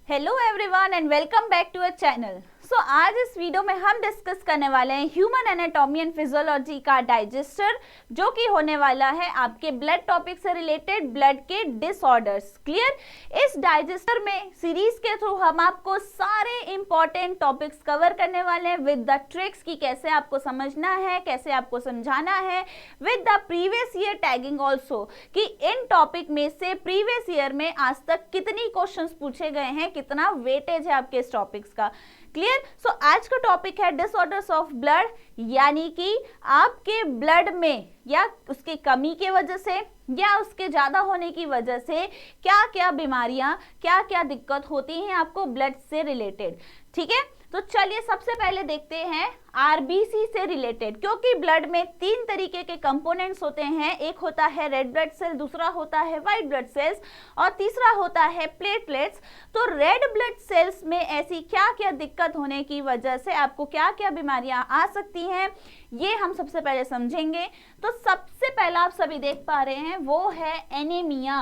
Hello everyone and welcome back to a channel. So आज इस video में हम डिस्कस करने वाले हैं ह्यूमन एनाटॉमी एंड फिजियोलॉजी का डाइजेस्टर, जो कि होने वाला है आपके ब्लड टॉपिक से रिलेटेड ब्लड के डिसऑर्डर्स। क्लियर? इस डाइजेस्टर में सीरीज के थ्रू हम आपको सारे इंपॉर्टेंट टॉपिक्स कवर करने वाले हैं विद द ट्रिक्स की कैसे आपको समझना है, कैसे आपको समझाना है, with the previous year tagging also कि इन टॉपिक में से प्रीवियस ईयर में आज तक कितनी क्वेश्चंस पूछे गए हैं, कितना वेटेज है आपके इस टॉपिक्स का। क्लियर? सो आज का टॉपिक है डिसऑर्डर्स ऑफ ब्लड, यानी कि आपके ब्लड में या उसकी कमी की वजह से या उसके ज्यादा होने की वजह से क्या क्या बीमारियां, क्या क्या दिक्कत होती हैं आपको ब्लड से रिलेटेड। ठीक है, तो चलिए सबसे पहले देखते हैं आरबीसी से रिलेटेड, क्योंकि ब्लड में तीन तरीके के कंपोनेंट्स होते हैं। एक होता है रेड ब्लड सेल, दूसरा होता है व्हाइट ब्लड सेल्स और तीसरा होता है प्लेटलेट्स। तो रेड ब्लड सेल्स में ऐसी क्या क्या दिक्कत होने की वजह से आपको क्या क्या बीमारियां आ सकती हैं, ये हम सबसे पहले समझेंगे। तो सबसे पहला आप सभी देख पा रहे हैं वो है एनीमिया।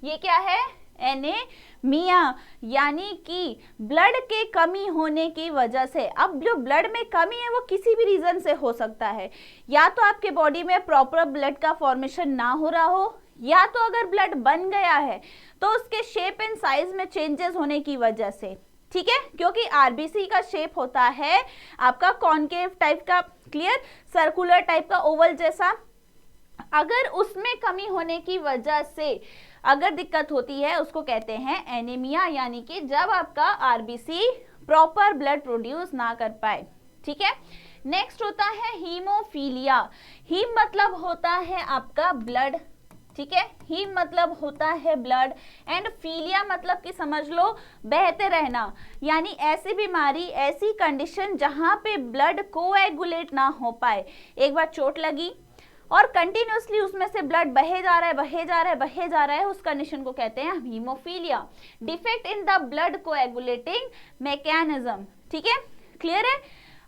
ये क्या है? एनीमिया, यानी कि ब्लड के कमी होने की वजह से। अब जो ब्लड में कमी है वो किसी भी रीजन से हो सकता है, या तो आपके बॉडी में प्रॉपर ब्लड का फॉर्मेशन ना हो रहा हो, या तो अगर ब्लड बन गया है तो उसके शेप एंड साइज में चेंजेस होने की वजह से। ठीक है, क्योंकि आरबीसी का शेप होता है आपका कॉनकेव टाइप का, क्लियर, सर्कुलर टाइप का, ओवल जैसा। अगर उसमें कमी होने की वजह से अगर दिक्कत होती है उसको कहते हैं एनीमिया, यानी कि जब आपका आरबीसी प्रॉपर ब्लड प्रोड्यूस ना कर पाए। ठीक है, नेक्स्ट होता है हीमोफीलिया। हीम मतलब होता है आपका ब्लड, ठीक है, हीम मतलब होता है ब्लड एंड फीलिया मतलब कि समझ लो बहते रहना, यानी ऐसी बीमारी, ऐसी कंडीशन जहां पे ब्लड कोएगुलेट ना हो पाए। एक बार चोट लगी और कंटिन्यूसली उसमें से ब्लड बहे जा रहा है, बहे जा रहा है, बहे जा रहा है, उस कंडीशन को कहते हैं haemophilia. Defect in the blood coagulating mechanism. ठीक है, क्लियर है?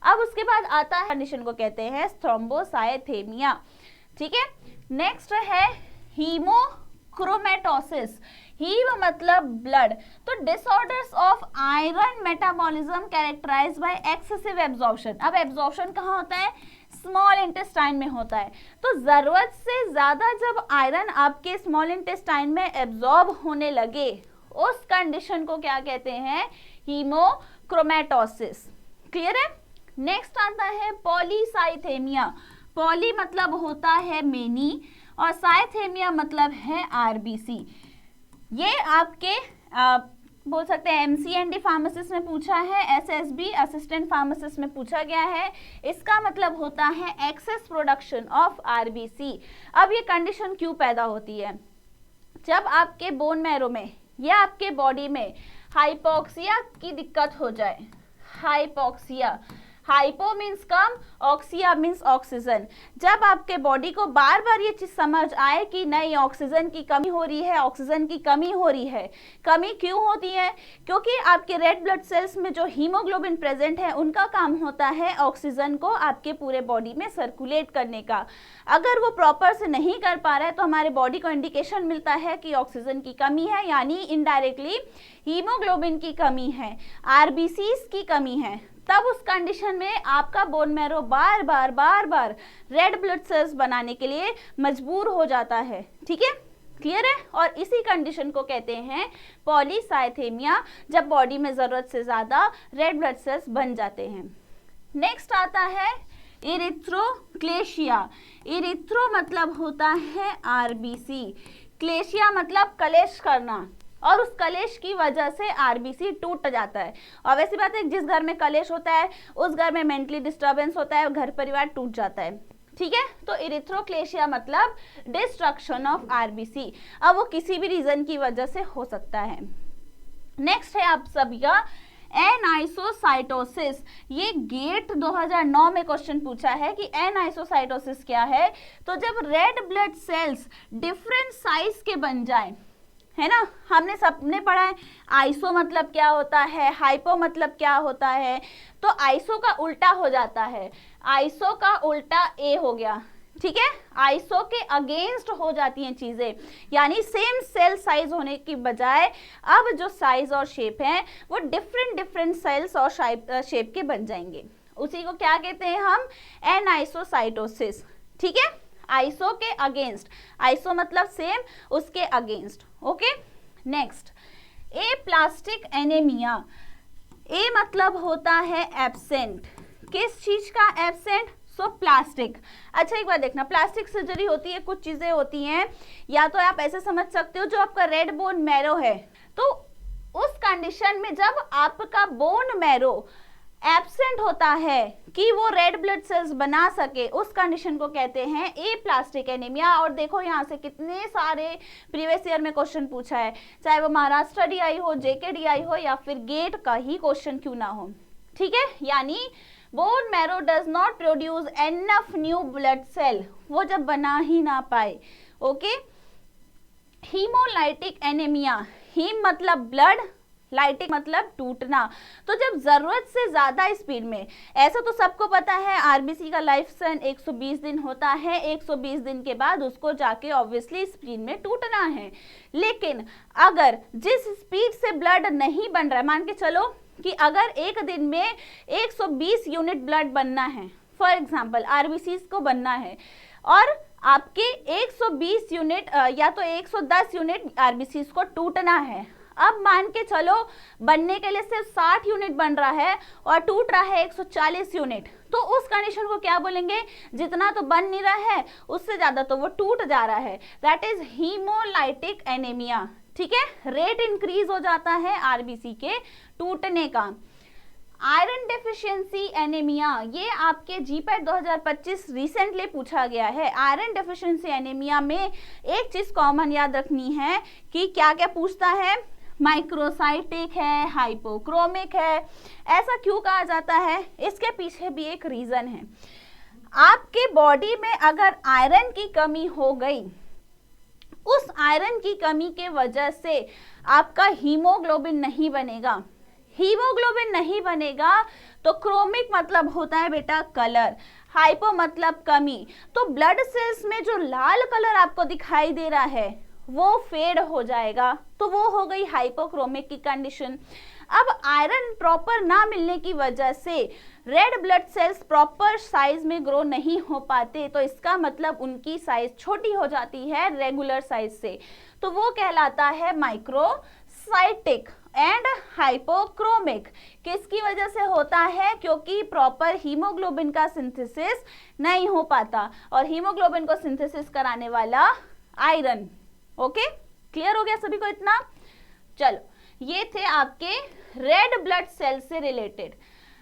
अब उसके बाद आता है कंडीशन को कहते हैं थ्रोम्बोसाइथेमिया। ठीक है, नेक्स्ट है हीमोक्रोमेटोसिस। हीम मतलब ब्लड। तो disorders of iron metabolism characterized by excessive absorption. अब एब्जॉर्प्शन कहाँ होता है? स्मॉल इंटेस्टाइन में होता है। तो जरूरत से ज्यादा जब आयरन आपके स्मॉल इंटेस्टाइन में एब्जॉर्ब होने लगे, उस कंडीशन को क्या कहते हैं? हीमोक्रोमेटोसिस। क्लियर है? नेक्स्ट आता है पॉलीसाइथेमिया। पॉली मतलब होता है मेनी और साइथेमिया मतलब है आरबीसी। ये आपके बोल सकते हैं एमसीएनडी फार्मासिस्ट में पूछा है, एसएसबी असिस्टेंट फार्मासिस्ट में पूछा गया है। इसका मतलब होता है एक्सेस प्रोडक्शन ऑफ आरबीसी। अब ये कंडीशन क्यों पैदा होती है? जब आपके बोन मैरो में या आपके बॉडी में हाइपोक्सिया की दिक्कत हो जाए। हाइपोक्सिया, हाइपो मीन्स कम, ऑक्सिया मीन्स ऑक्सीजन। जब आपके बॉडी को बार बार ये चीज समझ आए कि नहीं ऑक्सीजन की कमी हो रही है, ऑक्सीजन की कमी हो रही है। कमी क्यों होती है? क्योंकि आपके रेड ब्लड सेल्स में जो हीमोग्लोबिन प्रेजेंट है उनका काम होता है ऑक्सीजन को आपके पूरे बॉडी में सर्कुलेट करने का। अगर वो प्रॉपर से नहीं कर पा रहा है तो हमारे बॉडी को इंडिकेशन मिलता है कि ऑक्सीजन की कमी है, यानी इनडायरेक्टली हीमोग्लोबिन की कमी है, आरबीसीज की कमी है। तब उस कंडीशन में आपका बोन मैरो बार बार रेड ब्लड सेल्स बनाने के लिए मजबूर हो जाता है। ठीक है, क्लियर है? और इसी कंडीशन को कहते हैं पॉलीसाइथेमिया, जब बॉडी में जरूरत से ज्यादा रेड ब्लड सेल्स बन जाते हैं। नेक्स्ट आता है इरिथ्रोक्लेशिया। इरिथ्रो मतलब होता है आरबीसी, क्लेशिया मतलब कलेश करना, और उस कलेश की वजह से आरबीसी टूट जाता है। और वैसी बात है जिस घर में कलेश होता है उस घर में मेंटली डिस्टर्बेंस होता है, घर परिवार टूट जाता है। ठीक है, तो इरिथ्रोक्लेशिया मतलब डिस्ट्रक्शन ऑफ आरबीसी। अब वो किसी भी रीजन की वजह से हो सकता है। नेक्स्ट है आप सभी का एनाइसोसाइटोसिस। ये गेट 2009 में क्वेश्चन पूछा है कि एनाइसोसाइटोसिस क्या है। तो जब red blood sales different size के बन जाए, है ना, हमने सबने पढ़ा है आइसो मतलब क्या होता है, हाइपो मतलब क्या होता है। तो आइसो का उल्टा हो जाता है, आइसो का उल्टा ए हो गया, ठीक है, आइसो के अगेंस्ट हो जाती हैं चीजें, यानी सेम सेल साइज होने की बजाय अब जो साइज और शेप है वो डिफरेंट डिफरेंट सेल्स और शेप के बन जाएंगे। उसी को क्या कहते हैं हम, एनाइसोसाइटोसिस। ठीक है, आइसो के अगेंस्ट, आइसो मतलब सेम, उसके अगेंस्ट। Okay, next aplastic anaemia. A मतलब होता है एब्सेंट, किस चीज का एब्सेंट, सो प्लास्टिक। अच्छा एक बार देखना, प्लास्टिक सर्जरी होती है, कुछ चीजें होती हैं, या तो आप ऐसे समझ सकते हो जो आपका रेड बोन मैरो है, तो उस कंडीशन में जब आपका बोन मैरो एब्सेंट होता है कि वो रेड ब्लड सेल्स बना सके, उस कंडीशन को कहते हैं एप्लास्टिक एनीमिया। और देखो यहाँ से कितने सारे प्रीवियस ईयर में क्वेश्चन पूछा है, चाहे वो महाराष्ट्र डीआई हो, जेके डीआई हो, या फिर गेट का ही क्वेश्चन क्यों ना हो। ठीक है, यानी bone marrow does not produce enough new blood cell, वो जब बना ही ना पाए। ओके, हीमोलाइटिक एनीमिया, हीम मतलब ब्लड, लाइटिक मतलब टूटना, तो जब जरूरत से ज्यादा स्पीड में, ऐसा तो सबको पता है आरबीसी का लाइफ स्पैन 120 दिन होता है, 120 दिन के बाद उसको जाके ऑब्वियसली स्पीड में टूटना है, लेकिन अगर जिस स्पीड से ब्लड नहीं बन रहा है, मान के चलो कि अगर एक दिन में 120 यूनिट ब्लड बनना है, फॉर एग्जाम्पल आरबीसी को बनना है, और आपके 120 यूनिट या तो 110 यूनिट आरबीसी को टूटना है, अब मान के चलो बनने के लिए सिर्फ 60 यूनिट बन रहा है और टूट रहा है 140 यूनिट, तो उस कंडीशन को क्या बोलेंगे, जितना तो बन नहीं रहा है उससे ज्यादा तो वो टूट जा रहा है, दैट इज हीमोलाइटिक एनीमिया। ठीक है, रेट इंक्रीज हो जाता है आरबीसी के टूटने का। आयरन डेफिशिएंसी एनीमिया, ये आपके जीपैट 2025 रिसेंटली पूछा गया है। आयरन डेफिशिएंसी एनीमिया में एक चीज कॉमन याद रखनी है कि क्या क्या पूछता है, माइक्रोसाइटिक है, हाइपोक्रोमिक है। ऐसा क्यों कहा जाता है, इसके पीछे भी एक रीजन है। आपके बॉडी में अगर आयरन की कमी हो गई, उस आयरन की कमी के वजह से आपका हीमोग्लोबिन नहीं बनेगा, हीमोग्लोबिन नहीं बनेगा तो क्रोमिक मतलब होता है बेटा कलर, हाइपो मतलब कमी, तो ब्लड सेल्स में जो लाल कलर आपको दिखाई दे रहा है वो फेड हो जाएगा, तो वो हो गई हाइपोक्रोमिक की कंडीशन। अब आयरन प्रॉपर ना मिलने की वजह से red blood sales proper size में ग्रो नहीं हो पाते, तो इसका मतलब उनकी साइज छोटी हो जाती है रेगुलर साइज से, तो वो कहलाता है माइक्रोसाइटिक एंड हाइपोक्रोमिक। किसकी वजह से होता है, क्योंकि प्रॉपर हीमोग्लोबिन का सिंथेसिस नहीं हो पाता, और हीमोग्लोबिन को सिंथेसिस कराने वाला आयरन। ओके, क्लियर हो गया सभी को इतना। चलो, ये थे आपके रेड ब्लड सेल से रिलेटेड।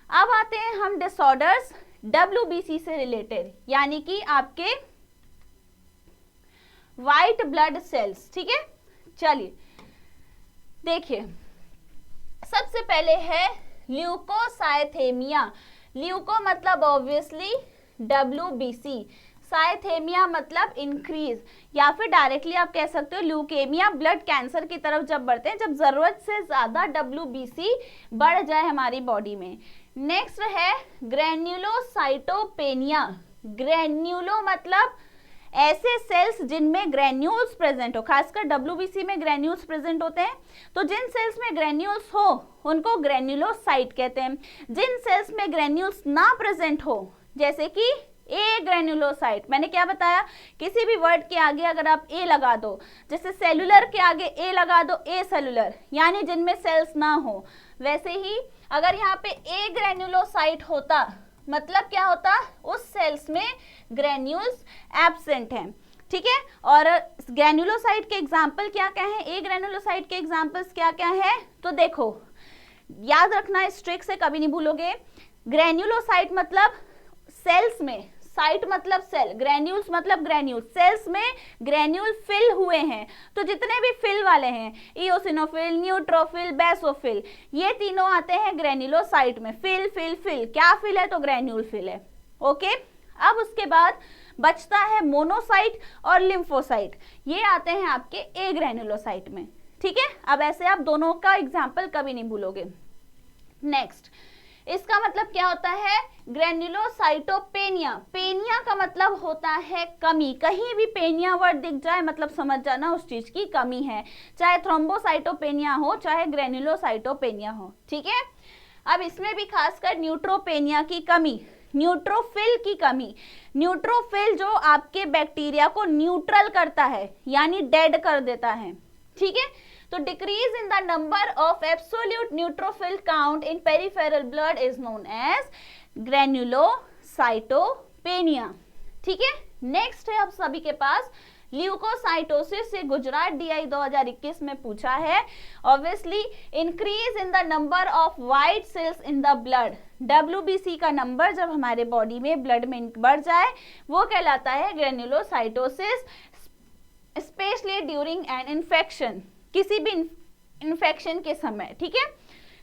अब आते हैं हम डिसऑर्डर्स डब्ल्यूबीसी से रिलेटेड, यानी कि आपके व्हाइट ब्लड सेल्स। ठीक है, चलिए देखिए, सबसे पहले है ल्यूकोसाइथेमिया। ल्यूको मतलब ऑब्वियसली डब्ल्यूबीसी, साइथेमिया मतलब इंक्रीज, या फिर डायरेक्टली आप कह सकते हो ल्यूकेमिया, ब्लड कैंसर की तरफ जब बढ़ते हैं, जब जरूरत से ज्यादा डब्ल्यूबीसी बढ़ जाए हमारी बॉडी में। नेक्स्ट है ग्रेन्युलोसाइटोपेनिया। ग्रेन्युलो मतलब ऐसे सेल्स जिनमें ग्रेन्यूल्स प्रेजेंट हो, खासकर डब्ल्यूबीसी में ग्रेन्यूल्स प्रेजेंट होते हैं, तो जिन सेल्स में ग्रेन्यूल्स हो उनको ग्रेन्युलोसाइट कहते हैं। जिन सेल्स में ग्रेन्यूल्स ना प्रेजेंट हो, जैसे कि ए ग्रेन्युलोसाइट, मैंने क्या बताया, किसी भी वर्ड के आगे अगर आप ए लगा दो, जैसे सेलुलर के आगे ए लगा दो, ए सेलुलर, यानी जिनमें सेल्स ना हो। वैसे ही अगर यहाँ पे ए ग्रेन्युलोसाइट होता, मतलब क्या होता, उस सेल्स में ग्रेन्यूल्स एब्सेंट हैं। ठीक है, और ग्रेन्युलोसाइट के एग्जाम्पल क्या क्या है, ए ग्रेन्युलोसाइट के एग्जाम्पल्स क्या क्या है, तो देखो याद रखना, इस ट्रिक से कभी नहीं भूलोगे। ग्रेन्युलोसाइट मतलब सेल्स में, साइट मतलब सेल, ग्रेन्यूल्स मतलब ग्रेन्यूल, सेल्स में ग्रेन्यूल फिल हुए हैं, तो जितने भी फिल वाले हैं, इओसिनोफिल, न्यूट्रोफिल, बेसोफिल, ये तीनों आते हैं ग्रेन्युलोसाइट में। फिल फिल फिल, क्या फिल है, तो ग्रेन्यूल फिल है। ओके, अब उसके बाद बचता है मोनोसाइट और लिम्फोसाइट, ये आते हैं आपके ए ग्रेन्युलोसाइट में। ठीक है, अब ऐसे आप दोनों का एग्जाम्पल कभी नहीं भूलोगे। नेक्स्ट इसका मतलब क्या होता है, ग्रेन्युलोसाइटोपेनिया। पेनिया का मतलब होता है कमी, कहीं भी पेनिया वर्ड दिख जाए मतलब समझ जाना उस चीज की कमी है, चाहे थ्रोम्बोसाइटोपेनिया हो चाहे ग्रेन्युलोसाइटोपेनिया हो, ठीक है। अब इसमें भी खासकर न्यूट्रोपेनिया की कमी, न्यूट्रोफिल की कमी। न्यूट्रोफिल जो आपके बैक्टीरिया को न्यूट्रल करता है यानी डेड कर देता है, ठीक है। तो decrease in the number of absolute neutrophil count in peripheral blood is known as granulocytopenia, ठीक है। नेक्स्ट है अब सभी के पास ल्यूकोसाइटोसिस से गुजरात DI 2021 में पूछा है। Obviously increase in the number of white cells in the blood, WBC का नंबर जब हमारे बॉडी में ब्लड में बढ़ जाए वो कहलाता है ग्रेन्युलोसाइटोसिस, स्पेशली ड्यूरिंग एन इन्फेक्शन, किसी भी इन्फेक्शन के समय, ठीक है,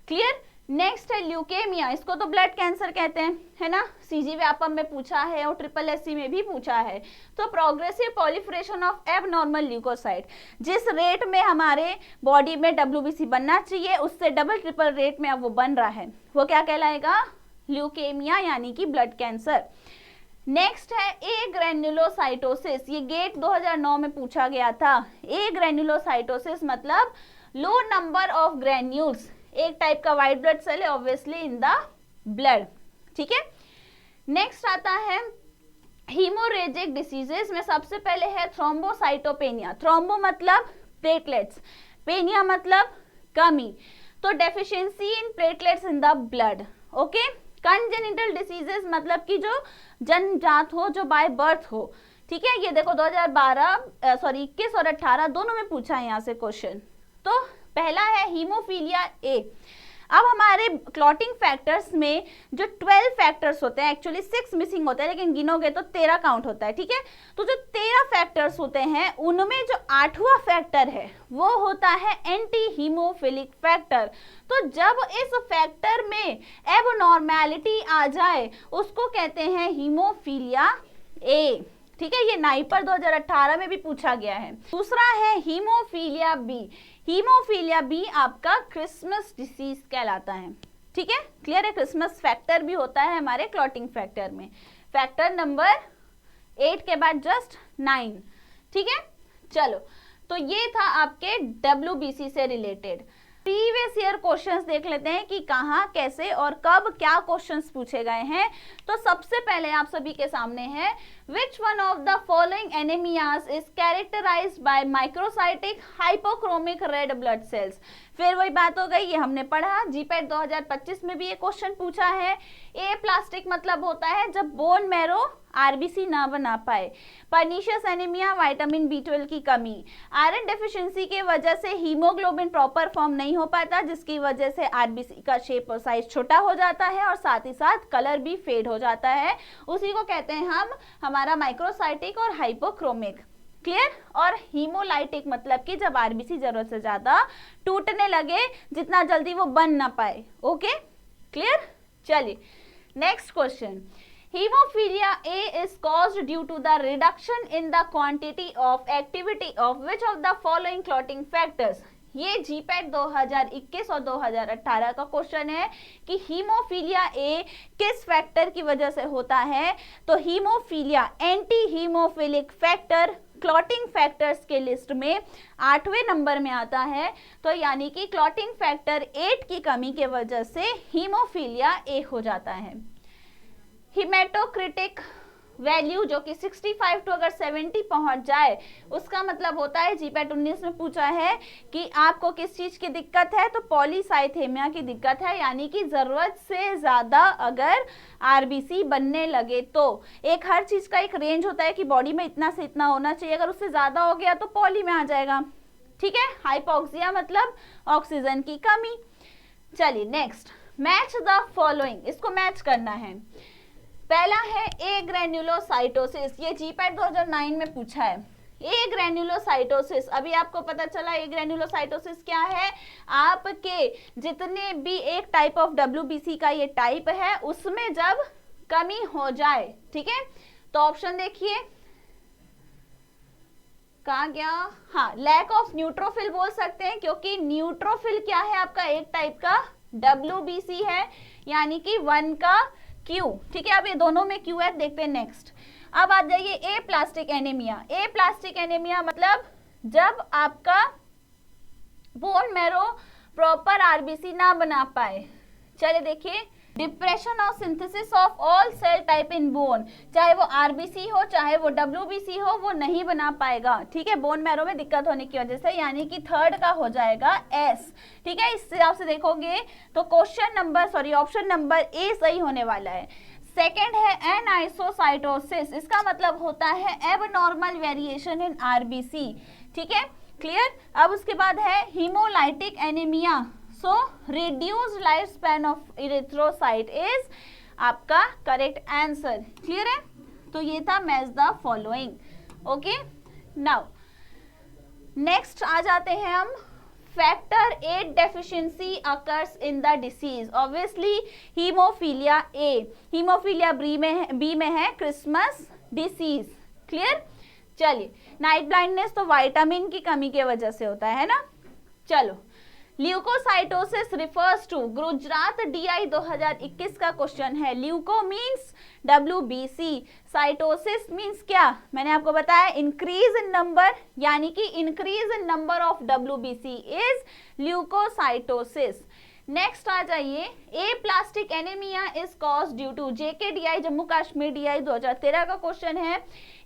क्लियर। नेक्स्ट है ल्यूकेमिया, इसको तो ब्लड कैंसर कहते हैं, है ना, CG व्यापम में पूछा है और SSC में भी पूछा है। तो progressive proliferation of abnormal leukocyte, जिस रेट में हमारे बॉडी में WBC बनना चाहिए उससे डबल ट्रिपल रेट में अब वो बन रहा है, वो क्या कहलाएगा, ल्यूकेमिया यानी कि ब्लड कैंसर। नेक्स्ट है ए ग्रेन्युलोसाइटोसिस, ये गेट 2009 में पूछा गया था। ए ग्रेन्युलोसाइटोसिस मतलब लो नंबर ऑफ ग्रेन्यूल्स, एक टाइप का व्हाइट ब्लड सेल है ऑब्वियसली इन द ब्लड, ठीक है। नेक्स्ट आता है हीमोरेजिक डिसीजेस में सबसे पहले है थ्रोम्बोसाइटोपेनिया। थ्रोम्बो मतलब प्लेटलेट्स, पेनिया मतलब कमी, तो deficiency in platelets in the blood, okay. Congenital diseases मतलब कि जो जन्मजात हो, जो बाय बर्थ हो, ठीक है। ये देखो 21 और 18 दोनों में पूछा है यहाँ से क्वेश्चन। तो पहला है हीमोफीलिया ए। अब हमारे क्लॉटिंग फैक्टर्स में जो 12 फैक्टर्स होते हैं, एक्चुअली 6 मिसिंग होते हैं लेकिन गिनोगे तो 13 काउंट होता है, ठीक है। तो जो 13 फैक्टर्स होते हैं उनमें जो 8वां फैक्टर है वो होता है एंटी हीमोफिलिक फैक्टर। तो जब इस फैक्टर में एबनॉर्मैलिटी आ जाए उसको कहते हैं हीमोफीलिया ए, ठीक है। ये नाइपर 2018 में भी पूछा गया है। दूसरा है हीमोफीलिया बी। हीमोफीलिया बी आपका क्रिसमस डिसीज कहलाता है, ठीक है, क्लियर है। क्रिसमस फैक्टर भी होता है हमारे क्लॉटिंग फैक्टर में, फैक्टर नंबर 8 के बाद जस्ट 9, ठीक है। चलो, तो ये था आपके WBC से रिलेटेड। प्रीवियस ईयर क्वेश्चंस देख लेते हैं कि कहाँ, कैसे और कब क्या क्वेश्चंस पूछे गए हैं। तो सबसे पहले आप सभी के सामने है which one of the following anemias is characterized by microcytic hypochromic red blood cells. फिर वही बात हो गई, ये हमने पढ़ा, GPAT 2025 में भी ये क्वेश्चन पूछा है। ए प्लास्टिक मतलब होता है जब बोन मैरो RBC ना बना पाए। पर्नीशियस एनीमिया, विटामिन B12 की कमी। आयरन डेफिशिएंसी की वजह से हीमोग्लोबिन प्रॉपर फॉर्म नहीं हो पाता जिसकी वजह से RBC का शेप और साइज छोटा हो जाता है और साथ ही साथ कलर भी फेड हो जाता है, उसी को कहते हैं हम हमारा माइक्रोसाइटिक और हाइपोक्रोमिक, क्लियर। और हीमोलाइटिक मतलब कि जब RBC जरूरत से ज्यादा टूटने लगे, जितना जल्दी वो बन ना पाए, ओके, क्लियर। चलिए next question, Hemophilia A is caused due to the reduction in the quantity of activity of which of the following clotting factors। ये GPAT 2021 और 2018 का क्वेश्चन है कि हीमोफीलिया ए किस फैक्टर की वजह से होता है। तो hemophilia anti hemophilic factor clotting factors के लिस्ट में 8वें नंबर में आता है। तो यानी कि क्लॉटिंग फैक्टर 8 की कमी के वजह से हीमोफीलिया ए हो जाता है। हिमेटोक्रिटिक वैल्यू जो कि 65 टू अगर 70 पहुंच जाए उसका मतलब होता है, GPAT 19 में पूछा है कि आपको किस चीज की दिक्कत है, तो पॉलीसाइथेमिया की दिक्कत है, यानी कि जरूरत से ज्यादा अगर RBC बनने लगे तो। एक हर चीज का एक रेंज होता है कि बॉडी में इतना से इतना होना चाहिए, अगर उससे ज्यादा हो गया तो पॉली में आ जाएगा, ठीक है। हाइपोक्सिया मतलब ऑक्सीजन की कमी। चलिए नेक्स्ट, मैच द फॉलोइंग, इसको मैच करना है। पहला है ए ग्रेन्युलोसाइटोसिस, ये GPAT 2009 में पूछा है। ए ग्रेन्युलोसाइटोसिस, अभी आपको पता चला ए ग्रेन्युलोसाइटोसिस क्या है, आपके जितने भी एक टाइप ऑफ WBC का ये टाइप है उसमें जब कमी हो जाए, ठीक है। तो ऑप्शन देखिए कहाँ गया, हाँ, लैक ऑफ न्यूट्रोफिल बोल सकते हैं, क्योंकि न्यूट्रोफिल क्या है आपका एक टाइप का WBC है यानी कि 1 का Q, ठीक है। अब ये दोनों में Q है, देखते हैं नेक्स्ट। अब आ जाइए ए प्लास्टिक एनीमिया। ए प्लास्टिक एनीमिया मतलब जब आपका बोन मैरो प्रॉपर आरबीसी ना बना पाए। चलिए देखिए, डिप्रेशन और synthesis of all cell type in bone, चाहे वो आरबीसी हो चाहे वो डब्ल्यूबीसी हो, वो नहीं बना पाएगा, ठीक है, बोन मैरो में दिक्कत होने की वजह से, यानी कि थर्ड का हो जाएगा एस, ठीक है। इस हिसाब से देखोगे तो ऑप्शन नंबर ए सही होने वाला है। सेकेंड है एनाइसोसाइटोसिस, इसका मतलब होता है एबनॉर्मल वेरिएशन इन आरबीसी, ठीक है, क्लियर। अब उसके बाद है haemolytic anaemia, so reduced life span of erythrocyte is आपका करेक्ट आंसर, क्लियर है। तो ये था match the following, okay. Now next आ जाते हैं हम, factor 8 deficiency occurs in the disease, obviously haemophilia A, haemophilia B में है क्रिसमस डिसीज, क्लियर। चलिए, नाइट ब्लाइंडनेस तो विटामिन की कमी की वजह से होता है ना। चलो, leukocytosis refers to, Gujarat DI 2021 का क्वेश्चन है। Leuko means WBC, cytosis means क्या, मैंने आपको बताया इंक्रीज इन नंबर, यानी कि increase in number of WBC is leukocytosis. Next आ जाइए, aplastic anaemia is caused due to, JKDI Jammu Kashmir DI 2013 का क्वेश्चन है।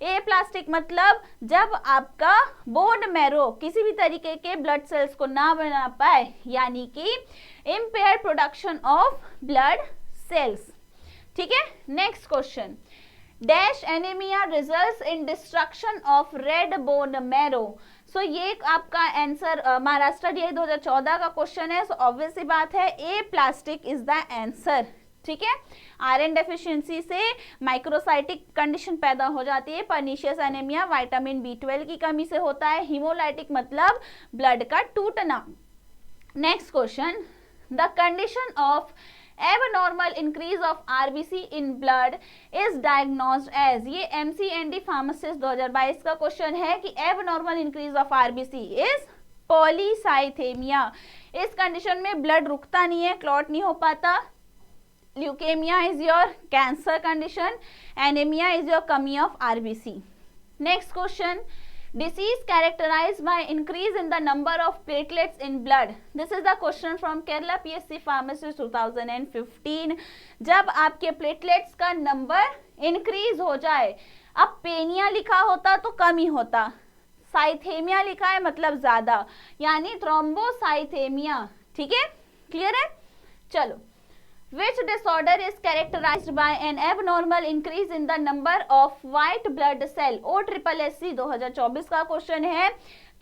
ए प्लास्टिक मतलब जब आपका बोन मैरो किसी भी तरीके के ब्लड सेल्स को ना बना पाए, यानी कि impaired production of blood cells, ठीक है। Next question, dash anaemia results in destruction of red bone marrow, so ये आपका आंसर महाराष्ट्र DI 2014 का क्वेश्चन है। सो ऑब्वियस सी बात है ए प्लास्टिक इज द आंसर, ठीक है। आयरन डेफिशिएंसी से माइक्रोसाइटिक कंडीशन पैदा हो जाती है। पर्नीशियस एनीमिया विटामिन B12 की कमी से होता है। हीमोलाइटिक मतलब ब्लड का टूटना। Next question, the condition of abnormal increase of RBC in blood is diagnosed as, ये MCND फार्मासिस्ट 2022 का क्वेश्चन है कि abnormal increase of RBC is polycythaemia. इस कंडीशन में ब्लड रुकता नहीं है, क्लॉट नहीं हो पाता। Leukaemia is your cancer condition, anaemia is your कमी of RBC। Next question, disease characterized by increase in the number of platelets in blood, this is the question from Kerala PSC Pharmacy 2015। जब आपके platelets का number increase हो जाए, अब पेनिया लिखा होता तो कम ही होता, साइथेमिया लिखा है मतलब ज्यादा, यानी थ्रोम्बोसाइथेमिया, ठीक है, क्लियर है। चलो, which disorder is characterized by an abnormal increase in the number of white blood cell, OSSC 2024 का क्वेश्चन है।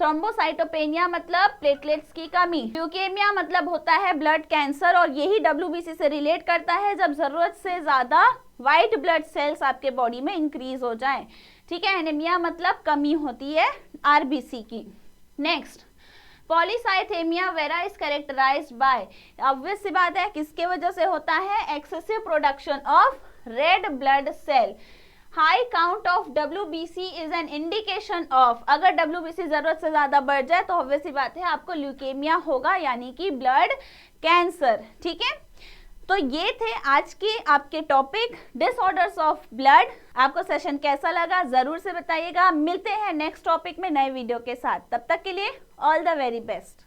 थ्रोम्बोसाइटोपेनिया मतलब प्लेटलेट्स की कमी, ल्यूकेमिया मतलब होता है ब्लड कैंसर, और यही WBC से रिलेट करता है जब जरूरत से ज्यादा व्हाइट ब्लड सेल्स आपके बॉडी में इंक्रीज हो जाए, ठीक है। एनीमिया मतलब कमी होती है RBC की। नेक्स्ट, polycythaemia vera is characterized by, obvious सी बात है किसके वजह से होता है, excessive production of red blood cell. High count of WBC is an indication of, अगर WBC जरूरत से ज्यादा बढ़ जाए तो ऑब्वियस सी बात है आपको ल्यूकेमिया होगा, यानी कि ब्लड कैंसर, ठीक है। तो ये थे आज के आपके टॉपिक डिसऑर्डर्स ऑफ ब्लड। आपको सेशन कैसा लगा जरूर से बताइएगा। मिलते हैं नेक्स्ट टॉपिक में नए वीडियो के साथ, तब तक के लिए ऑल द वेरी बेस्ट।